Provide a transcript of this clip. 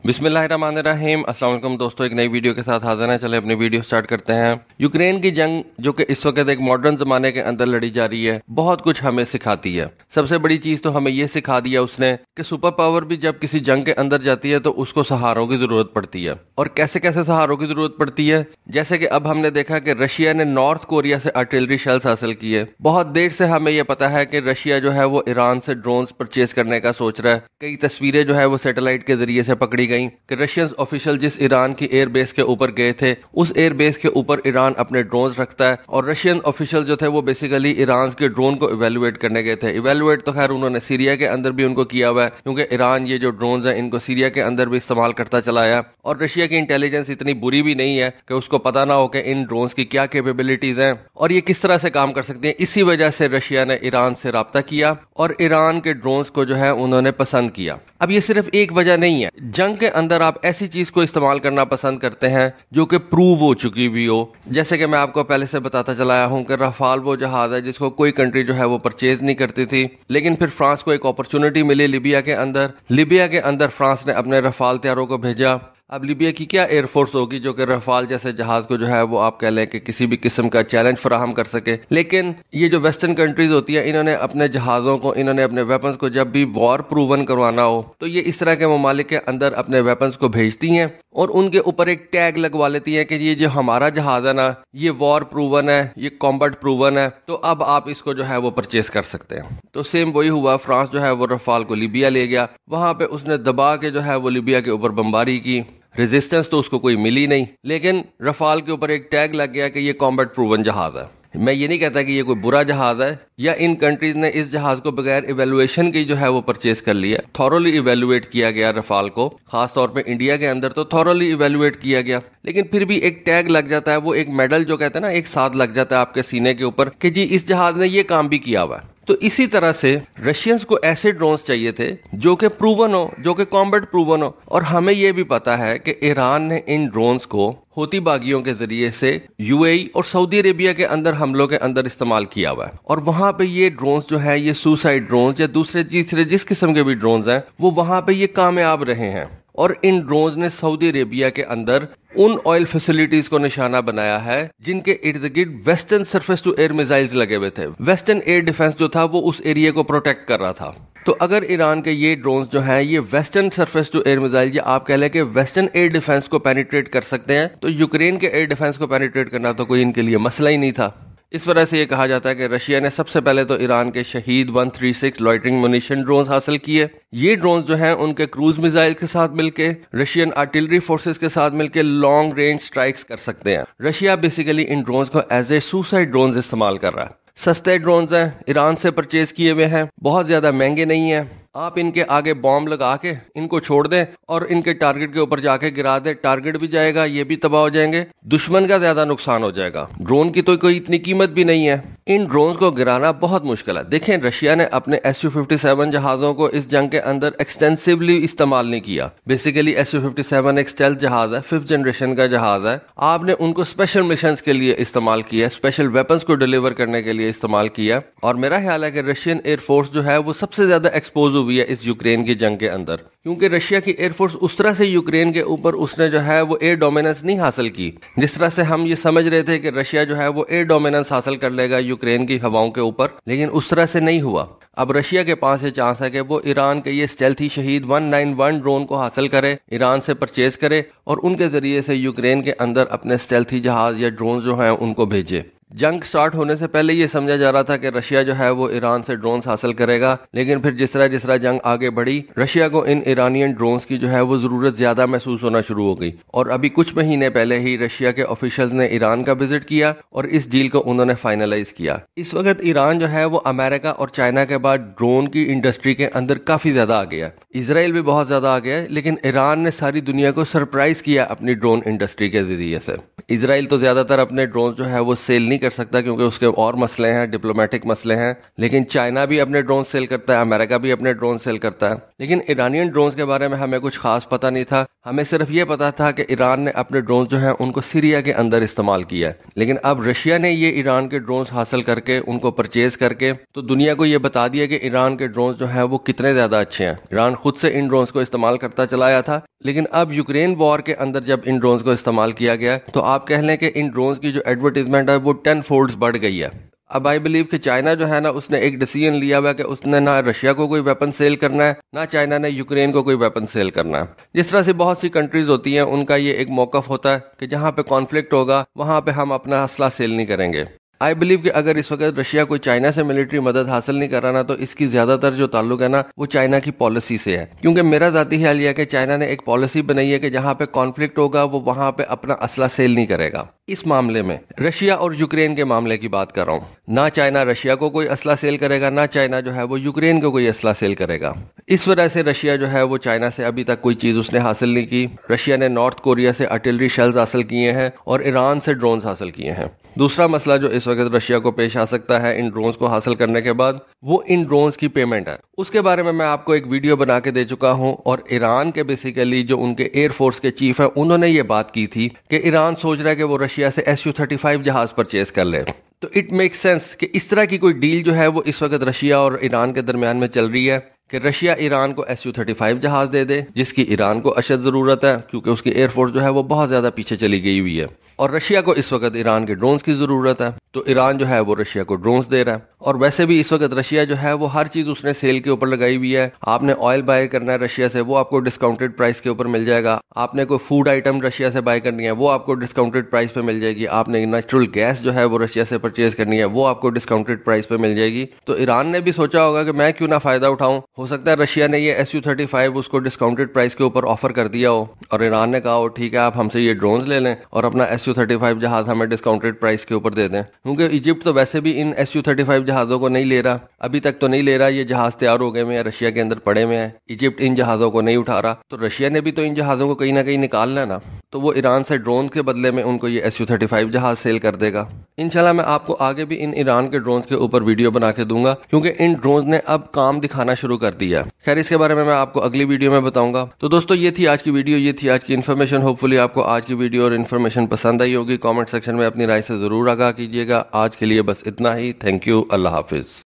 बिस्मिल्लाहिर्रहमानिर्रहीम। अस्सलाम वालेकुम दोस्तों, एक नई वीडियो के साथ हाजिर हैं। चले अपनी वीडियो स्टार्ट करते हैं। यूक्रेन की जंग जो कि इस वक्त एक मॉडर्न जमाने के अंदर लड़ी जा रही है, बहुत कुछ हमें सिखाती है। सबसे बड़ी चीज तो हमें ये सिखा दिया उसने कि सुपर पावर भी जब किसी जंग के अंदर जाती है तो उसको सहारों की जरूरत पड़ती है। और कैसे कैसे सहारों की जरूरत पड़ती है, जैसे कि अब हमने देखा कि रशिया ने नॉर्थ कोरिया से आर्टिलरी शेल्स हासिल किए। बहुत देर से हमें यह पता है कि रशिया जो है वो ईरान से ड्रोन्स परचेज करने का सोच रहा है। कई तस्वीरें जो है वो सैटेलाइट के जरिए से पकड़ी गई कि रशियन ऑफिशियल जिस ईरान की एयर बेस के ऊपर गए थे, उस एयर बेस के ऊपर ईरान अपने ड्रोन्स रखता है। और रशियन ऑफिशियल जो थे वो बेसिकली ईरान के ड्रोन को इवेलुएट करने गए थे। इवेलुएट तो खैर उन्होंने सीरिया के अंदर भी उनको किया हुआ है, क्योंकि ईरान ये जो ड्रोन्स हैं इनको सीरिया के अंदर भी इस्तेमाल करता चला आया। और रशिया की इंटेलिजेंस इतनी बुरी भी नहीं है कि उसको पता ना हो कि इन ड्रोन्स की क्या कैपेबिलिटीज हैं और ये किस तरह से काम कर सकती हैं। इसी वजह से रशिया ने ईरान से राब्ता किया और ईरान के ड्रोन्स को जो है उन्होंने पसंद किया। अब ये सिर्फ एक वजह नहीं है। जंग के अंदर आप ऐसी चीज को इस्तेमाल करना पसंद करते हैं जो कि प्रूव हो चुकी भी हो। जैसे कि मैं आपको पहले से बताता चला आया हूं कि रफाल वो जहाज है जिसको कोई कंट्री जो है वो परचेज नहीं करती थी, लेकिन फिर फ्रांस को एक अपॉर्चुनिटी मिली लिबिया के अंदर। लिबिया के अंदर फ्रांस ने अपने रफाल तैयारों को भेजा। अब लीबिया की क्या एयरफोर्स होगी जो कि रफाल जैसे जहाज को जो है वो आप कह लें कि किसी भी किस्म का चैलेंज फराहम कर सके। लेकिन ये जो वेस्टर्न कंट्रीज होती है, इन्होंने अपने जहाज़ों को, इन्होंने अपने वेपन्स को जब भी वॉर प्रूवन करवाना हो तो ये इस तरह के ममालिक के अंदर अपने वेपन्स को भेजती हैं और उनके ऊपर एक टैग लगवा लेती हैं कि ये जो हमारा जहाज है ना, ये वॉर प्रूवन है, ये कॉम्बैट प्रूवन है, तो अब आप इसको जो है वो परचेज कर सकते हैं। तो सेम वही हुआ। फ्रांस जो है वो रफाल को लीबिया ले गया। वहां पे उसने दबा के जो है वो लीबिया के ऊपर बमबारी की। रेजिस्टेंस तो उसको कोई मिली नहीं, लेकिन रफाल के ऊपर एक टैग लग गया कि ये कॉम्बैट प्रूवन जहाज है। मैं ये नहीं कहता कि ये कोई बुरा जहाज है या इन कंट्रीज ने इस जहाज को बगैर इवेलुएशन की जो है वो परचेज कर लिया। थॉरोली इवेलुएट किया गया रफाल को, खास तौर पे इंडिया के अंदर तो थॉरोली इवेलुएट किया गया, लेकिन फिर भी एक टैग लग जाता है, वो एक मेडल जो कहते हैं ना, एक साथ लग जाता है आपके सीने के ऊपर कि जी इस जहाज ने ये काम भी किया हुआ है। तो इसी तरह से रशियंस को ऐसे ड्रोन्स चाहिए थे जो कि प्रूवन हो, जो कि कॉम्बैट प्रूवन हो। और हमें यह भी पता है कि ईरान ने इन ड्रोन्स को हूती बागियों के जरिए से यूएई और सऊदी अरेबिया के अंदर हमलों के अंदर इस्तेमाल किया हुआ है। और वहां पे ये ड्रोन्स जो है, ये सुसाइड ड्रोन्स या दूसरे तीसरे जिस किस्म के भी ड्रोन्स हैं, वो वहां पे ये कामयाब रहे हैं। और इन ड्रोन्स ने सऊदी अरेबिया के अंदर उन ऑयल फैसिलिटीज को निशाना बनाया है जिनके इर्द गिर्द western surface to air missiles लगे हुए थे। वेस्टर्न एयर डिफेंस जो था वो उस एरिया को प्रोटेक्ट कर रहा था। तो अगर ईरान के ये ड्रोन्स जो हैं ये western surface to air missile या आप कह लें कि वेस्टर्न एयर डिफेंस को पेनिट्रेट कर सकते हैं, तो यूक्रेन के एयर डिफेंस को पेनिट्रेट करना तो कोई इनके लिए मसला ही नहीं था। इस वजह से ये कहा जाता है कि रशिया ने सबसे पहले तो ईरान के शहीद 136 लॉइटरिंग मुनिशन ड्रोन्स हासिल किए। ये ड्रोन्स जो हैं उनके क्रूज मिसाइल के साथ मिलके रशियन आर्टिलरी फोर्सेस के साथ मिलके लॉन्ग रेंज स्ट्राइक्स कर सकते हैं। रशिया बेसिकली इन ड्रोन्स को एज ए सुसाइड ड्रोन्स इस्तेमाल कर रहा है। सस्ते ड्रोन्स हैं, ईरान से परचेज किए हुए हैं, बहुत ज्यादा महंगे नहीं हैं। आप इनके आगे बॉम्ब लगा के इनको छोड़ दें और इनके टारगेट के ऊपर जाके गिरा दें, टारगेट भी जाएगा, ये भी तबाह हो जाएंगे, दुश्मन का ज्यादा नुकसान हो जाएगा। ड्रोन की तो कोई इतनी कीमत भी नहीं है। इन ड्रोन्स को गिराना बहुत मुश्किल है। देखें, रशिया ने अपने Su-57 जहाजों को इस जंग के अंदर एक्सटेंसिवली इस्तेमाल नहीं किया। बेसिकली Su-57 एक स्टेल्थ जहाज है, 5th जनरेशन का जहाज है। आपने उनको स्पेशल मिशन के लिए इस्तेमाल किया, स्पेशल वेपन्स को डिलीवर करने के लिए इस्तेमाल किया। और मेरा ख्याल है कि रशियन एयरफोर्स जो है वो सबसे ज्यादा एक्सपोज हुई है इस यूक्रेन की जंग के अंदर, क्योंकि रशिया की एयरफोर्स उस तरह से यूक्रेन के ऊपर उसने जो है वो एयर डोमिनेंस नहीं हासिल की जिस तरह से हम ये समझ रहे थे कि रशिया जो है वो एयर डोमिनेंस हासिल कर लेगा यूक्रेन की हवाओं के ऊपर, लेकिन उस तरह से नहीं हुआ। अब रशिया के पास ये चांस है कि वो ईरान के ये स्टेल्थी शहीद 191 ड्रोन को हासिल करे, ईरान से परचेज करे और उनके जरिए से यूक्रेन के अंदर अपने स्टेल्थी जहाज या ड्रोन जो हैं उनको भेजे। जंग स्टार्ट होने से पहले ये समझा जा रहा था कि रशिया जो है वो ईरान से ड्रोन्स हासिल करेगा, लेकिन फिर जिस तरह जंग आगे बढ़ी, रशिया को इन ईरानियन ड्रोन्स की जो है वो जरूरत ज्यादा महसूस होना शुरू हो गई। और अभी कुछ महीने पहले ही रशिया के ऑफिशियल्स ने ईरान का विजिट किया और इस डील को उन्होंने फाइनलाइज किया। इस वक्त ईरान जो है वो अमेरिका और चाइना के बाद ड्रोन की इंडस्ट्री के अंदर काफी ज्यादा आ गया। इसराइल भी बहुत ज्यादा आ गया, लेकिन ईरान ने सारी दुनिया को सरप्राइज किया अपनी ड्रोन इंडस्ट्री के जरिए से। इसराइल तो ज्यादातर अपने ड्रोन जो है वो सेल नहीं कर सकता क्योंकि उसके और मसले हैं, डिप्लोमेटिक मसले हैं, लेकिन चाइना भी अपने ड्रोन सेल करता है, अमेरिका भी अपने ड्रोन सेल करता है। लेकिन ईरानियन ड्रोन्स के बारे में हमें कुछ खास पता नहीं था। हमें सिर्फ ये पता था कि ईरान ने अपने ड्रोन जो हैं उनको सीरिया के अंदर इस्तेमाल किया है, लेकिन अब रशिया ने ये ईरान के ड्रोन हासिल करके उनको परचेज करके तो दुनिया को ये बता दिया कि ईरान के ड्रोन जो हैं वो कितने ज्यादा अच्छे हैं। ईरान खुद से इन ड्रोन को इस्तेमाल करता चला आया था, लेकिन अब यूक्रेन वॉर के अंदर जब इन ड्रोन को इस्तेमाल किया गया तो आप कह लें कि इन ड्रोन की जो एडवर्टीजमेंट है वो 10 फोल्ड्स बढ़ गई है। अब आई बिलीव कि चाइना जो है ना उसने एक डिसीजन लिया हुआ है कि उसने ना रशिया को कोई वेपन सेल करना है, ना चाइना ने यूक्रेन को कोई वेपन सेल करना है। जिस तरह से बहुत सी कंट्रीज होती हैं उनका ये एक मौकफ होता है कि जहां पे कॉन्फ्लिक्ट होगा वहां पे हम अपना असला सेल नहीं करेंगे। आई बिलीव कि अगर इस वक्त रशिया कोई चाइना से मिलिट्री मदद हासिल नहीं कर रहा ना तो इसकी ज्यादातर जो ताल्लुक है ना वो चाइना की पॉलिसी से है, क्योंकि मेरा जाती ख्याल यह है कि चाइना ने एक पॉलिसी बनाई है कि जहां पे कॉन्फ्लिक्ट होगा वो वहां पे अपना असला सेल नहीं करेगा। इस मामले में रशिया और यूक्रेन के मामले की बात कर रहा हूँ, ना चाइना रशिया को कोई असला सेल करेगा, ना चाइना जो है वो यूक्रेन को कोई असला सेल करेगा। इस वजह से रशिया जो है वो चाइना से अभी तक कोई चीज उसने हासिल नहीं की। रशिया ने नॉर्थ कोरिया से आर्टिलरी शेल्स हासिल किए हैं और ईरान से ड्रोन्स हासिल किए हैं। दूसरा मसला जो इस वक्त रशिया को पेश आ सकता है इन ड्रोन्स को हासिल करने के बाद वो इन ड्रोन्स की पेमेंट है। उसके बारे में मैं आपको एक वीडियो बना के दे चुका हूं और ईरान के बेसिकली जो उनके एयरफोर्स के चीफ है उन्होंने ये बात की थी कि ईरान सोच रहा है कि वो रशिया से Su-35 जहाज परचेज कर ले। तो इट मेक सेंस कि इस तरह की कोई डील जो है वो इस वक्त रशिया और ईरान के दरमियान में चल रही है कि रशिया ईरान को Su-35 जहाज दे दे, जिसकी ईरान को अशद जरूरत है क्योंकि उसकी एयरफोर्स जो है वो बहुत ज्यादा पीछे चली गई हुई है, और रशिया को इस वक्त ईरान के ड्रोन्स की जरूरत है तो ईरान जो है वो रशिया को ड्रोन्स दे रहा है। और वैसे भी इस वक्त रशिया जो है वो हर चीज उसने सेल के ऊपर लगाई हुई है। आपने ऑयल बाय करना है रशिया से वो आपको डिस्काउंटेड प्राइस के ऊपर मिल जाएगा, आपने कोई फूड आइटम रशिया से बाय करनी है वो आपको डिस्काउंटेड प्राइस पे मिल जाएगी, आपने नेचुरल गैस जो है वो रशिया से परचेज करनी है वो आपको डिस्काउंटेड प्राइस पे मिल जाएगी। तो ईरान ने भी सोचा होगा कि मैं क्यों ना फायदा उठाऊं, हो सकता है रशिया ने ये Su-35 उसको डिस्काउंटेड प्राइस के ऊपर ऑफर कर दिया हो और ईरान ने कहा हो ठीक है आप हमसे ये ड्रोन्स ले लें और अपना Su-35 जहाज हमें डिस्काउंटेड प्राइस के ऊपर दे दें, क्योंकि इजिप्ट तो वैसे भी इन Su-35 जहाजों को नहीं ले रहा, अभी तक तो नहीं ले रहा। ये जहाज तैयार हो गए हैं, रशिया के अंदर पड़े हुए हैं, इजिप्ट इन जहाजों को नहीं उठा रहा, तो रशिया ने भी तो इन जहाजों को कहीं ना कहीं निकालना है ना, तो वो ईरान से ड्रोन के बदले में उनको ये Su-35 जहाज सेल कर देगा। इंशाल्लाह मैं आपको आगे भी इन ईरान के ड्रोन्स के ऊपर वीडियो बना के दूंगा क्योंकि इन ड्रोन्स ने अब काम दिखाना शुरू कर दिया। खैर इसके बारे में मैं आपको अगली वीडियो में बताऊंगा। तो दोस्तों ये थी आज की वीडियो, ये थी आज की इन्फॉर्मेशन। होपफुली आपको आज की वीडियो और इन्फॉर्मेशन पसंद आई होगी। कमेंट सेक्शन में अपनी राय से जरूर आगाह कीजिएगा। आज के लिए बस इतना ही। Thank you. Allah Hafiz.